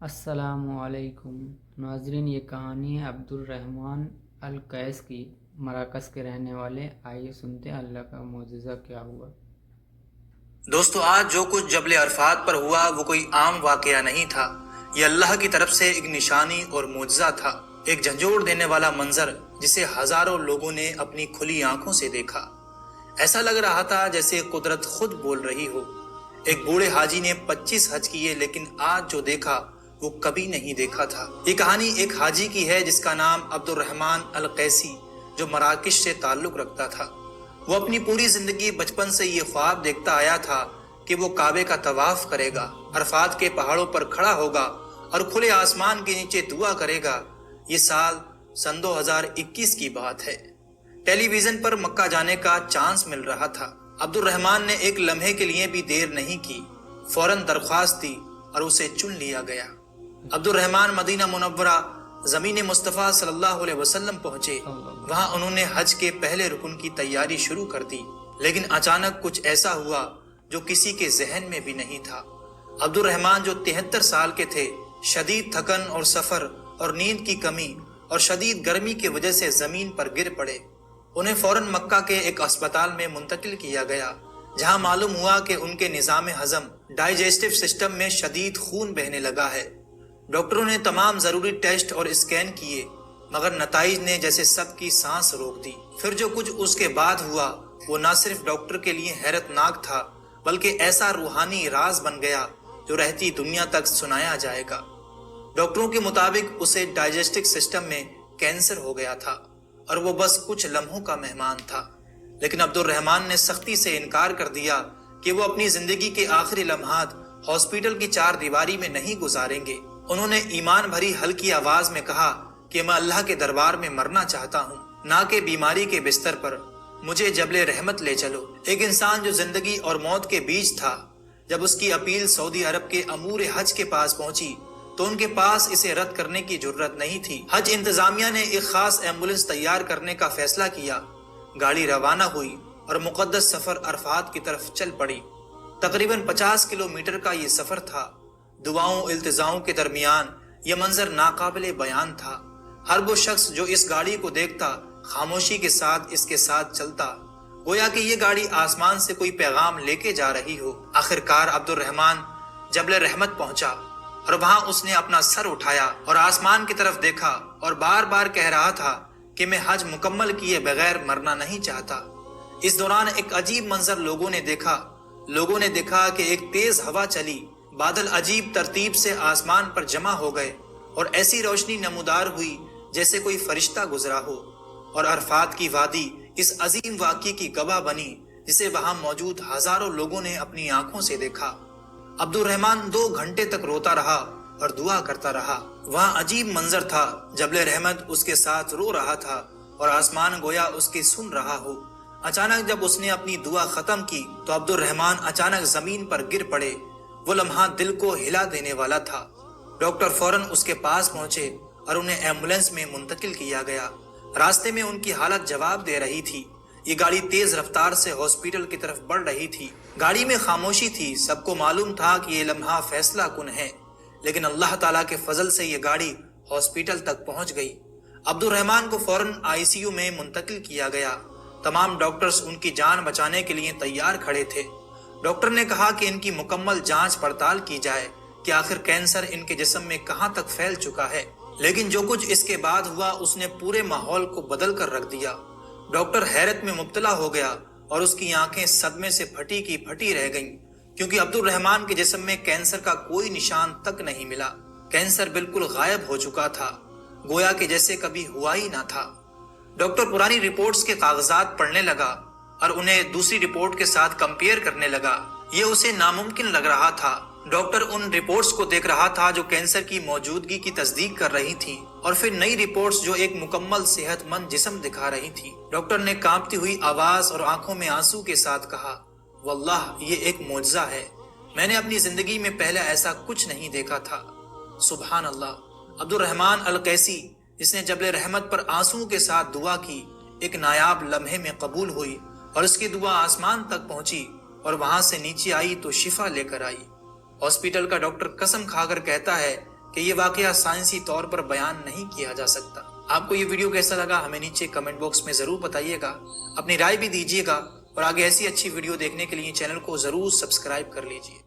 السلام علیکم ناظرین، یہ کہانی ہے عبد الرحمن القیس کی، مراکز کے رہنے والے۔ آئیے سنتے ہیں اللہ کا معجزہ کیا ہوا۔ دوستو، آج جو کچھ جبل عرفات پر ہوا وہ کوئی عام واقعہ نہیں تھا۔ یہ اللہ کی طرف سے ایک نشانی اور معجزہ تھا، ایک جھنجھوڑ دینے والا منظر جسے ہزاروں لوگوں نے اپنی کھلی آنکھوں سے دیکھا۔ ایسا لگ رہا تھا جیسے قدرت خود بول رہی ہو۔ ایک بوڑھے حاجی نے 25 حج کیے، لیکن آج جو دیکھا وہ کبھی نہیں دیکھا تھا۔ یہ کہانی ایک حاجی کی ہے جس کا نام عبد الرحمن القیسی، جو مراکش سے تعلق رکھتا تھا۔ وہ اپنی پوری زندگی بچپن سے یہ خواب دیکھتا آیا تھا کہ وہ کعبے کا طواف کرے گا، عرفات کے پہاڑوں پر کھڑا ہوگا اور کھلے آسمان کے نیچے دعا کرے گا۔ یہ سن 2021 کی بات ہے۔ ٹیلی ویژن پر مکہ جانے کا چانس مل رہا تھا۔ عبد الرحمن نے ایک لمحے کے لیے بھی دیر نہیں کی، فوراً درخواست دی اور اسے چن لیا گیا۔ عبد الرحمن مدینہ منورہ زمین مصطفیٰ صلی اللہ علیہ وسلم پہنچے۔ وہاں انہوں نے حج کے پہلے رکن کی تیاری شروع کر دی، لیکن اچانک کچھ ایسا ہوا جو کسی کے ذہن میں بھی نہیں تھا۔ عبد الرحمن جو 73 سال کے تھے، شدید تھکن اور سفر اور نیند کی کمی اور شدید گرمی کی وجہ سے زمین پر گر پڑے۔ انہیں فوراً مکہ کے ایک اسپتال میں منتقل کیا گیا، جہاں معلوم ہوا کہ ان کے نظام ہضم ڈائجسٹو سسٹم میں شدید خون بہنے لگا ہے۔ ڈاکٹروں نے تمام ضروری ٹیسٹ اور اسکین کیے، مگر نتائج نے جیسے سب کی سانس روک دی۔ پھر جو کچھ اس کے بعد ہوا وہ نہ صرف ڈاکٹر کے لیے حیرت ناک تھا، بلکہ ایسا روحانی راز بن گیا جو رہتی دنیا تک سنایا جائے گا۔ ڈاکٹروں کے مطابق اسے ڈائجسٹک سسٹم میں کینسر ہو گیا تھا اور وہ بس کچھ لمحوں کا مہمان تھا۔ لیکن عبد الرحمن نے سختی سے انکار کر دیا کہ وہ اپنی زندگی کے آخری لمحات ہاسپٹل کی 4 دیواری میں نہیں گزاریں گے۔ انہوں نے ایمان بھری ہلکی آواز میں کہا کہ میں اللہ کے دربار میں مرنا چاہتا ہوں، نہ کہ بیماری کے بستر پر۔ مجھے جبل رحمت لے چلو۔ ایک انسان جو زندگی اور موت کے بیچ تھا، جب اس کی اپیل سعودی عرب کے امور حج کے پاس پہنچی تو ان کے پاس اسے رد کرنے کی جرت نہیں تھی۔ حج انتظامیہ نے ایک خاص ایمبولنس تیار کرنے کا فیصلہ کیا۔ گاڑی روانہ ہوئی اور مقدس سفر عرفات کی طرف چل پڑی۔ تقریباً 50 کلومیٹر کا یہ سفر تھا۔ دعاؤں التجاؤں کے درمیان یہ منظر ناقابل بیان تھا۔ ہر وہ شخص جو اس گاڑی کو دیکھتا خاموشی کے ساتھ اس کے ساتھ چلتا، گویا کہ یہ گاڑی آسمان سے کوئی پیغام لے کے جا رہی ہو۔ آخرکار عبد الرحمن جبل رحمت پہنچا اور وہاں اس نے اپنا سر اٹھایا اور آسمان کی طرف دیکھا اور بار بار کہہ رہا تھا کہ میں حج مکمل کیے بغیر مرنا نہیں چاہتا۔ اس دوران ایک عجیب منظر لوگوں نے دیکھا کہ ایک تیز ہوا چلی، بادل عجیب ترتیب سے آسمان پر جمع ہو گئے اور ایسی روشنی نمودار ہوئی جیسے کوئی فرشتہ گزرا ہو، اور عرفات کی وادی اس عظیم واقعے کی گواہ بنی جسے وہاں موجود ہزاروں لوگوں نے اپنی آنکھوں سے دیکھا۔ عبد الرحمن 2 گھنٹے تک روتا رہا اور دعا کرتا رہا۔ وہاں عجیب منظر تھا، جبل رحمت اس کے ساتھ رو رہا تھا اور آسمان گویا اس کی سن رہا ہو۔ اچانک جب اس نے اپنی دعا ختم کی تو عبد الرحمن اچانک زمین پر گر پڑے۔ وہ لمحہ دل کو ہلا دینے والا تھا۔ ڈاکٹر فوراً اس کے پاس پہنچے اور انہیں ایمبولنس میں منتقل کیا گیا۔ راستے میں ان کی حالت جواب دے رہی تھی۔ یہ گاڑی تیز رفتار سے ہاسپٹل کی طرف بڑھ رہی تھی۔ گاڑی میں خاموشی تھی، سب کو معلوم تھا کہ یہ لمحہ فیصلہ کن ہے، لیکن اللہ تعالیٰ کے فضل سے یہ گاڑی ہاسپٹل تک پہنچ گئی۔ عبد الرحمن کو فوراً ICU میں منتقل کیا گیا۔ تمام ڈاکٹرز ان کی جان بچانے کے لیے تیار کھڑے تھے۔ ڈاکٹر نے کہا کہ ان کی مکمل جانچ پڑتال کی جائے کہ آخر کینسر ان کے جسم میں کہاں تک پھیل چکا ہے۔ لیکن جو کچھ اس کے بعد ہوا اس نے پورے ماحول کو بدل کر رکھ دیا۔ ڈاکٹر حیرت میں مبتلا ہو گیا اور اس کی آنکھیں صدمے سے پھٹی کی پھٹی رہ گئیں، کیونکہ عبد الرحمن کے جسم میں کینسر کا کوئی نشان تک نہیں ملا۔ کینسر بالکل غائب ہو چکا تھا، گویا کہ جیسے کبھی ہوا ہی نہ تھا۔ ڈاکٹر پرانی رپورٹس کے کاغذات پڑھنے لگا اور انہیں دوسری رپورٹ کے ساتھ کمپیئر کرنے لگا۔ یہ اسے ناممکن لگ رہا تھا۔ ڈاکٹر ان رپورٹس کو دیکھ رہا تھا جو کینسر کی موجودگی کی تصدیق کر رہی تھیں، اور پھر نئی رپورٹس جو ایک مکمل صحت مند جسم دکھا رہی تھیں۔ ڈاکٹر نے کانپتی ہوئی آواز اور آنکھوں میں آنسو کے ساتھ کہا، واللہ یہ ایک معجزہ ہے، میں نے اپنی زندگی میں پہلے ایسا کچھ نہیں دیکھا تھا۔ سبحان اللہ۔ عبد الرحمن القیسی، جس نے جبل رحمت پر آنسو کے ساتھ دعا کی، ایک نایاب لمحے میں قبول ہوئی اور اس کی دعا آسمان تک پہنچی اور وہاں سے نیچے آئی تو شفا لے کر آئی۔ ہاسپٹل کا ڈاکٹر قسم کھا کر کہتا ہے کہ یہ واقعہ سائنسی طور پر بیان نہیں کیا جا سکتا۔ آپ کو یہ ویڈیو کیسا لگا ہمیں نیچے کمنٹ باکس میں ضرور بتائیے گا، اپنی رائے بھی دیجیے گا، اور آگے ایسی اچھی ویڈیو دیکھنے کے لیے چینل کو ضرور سبسکرائب کر لیجیے۔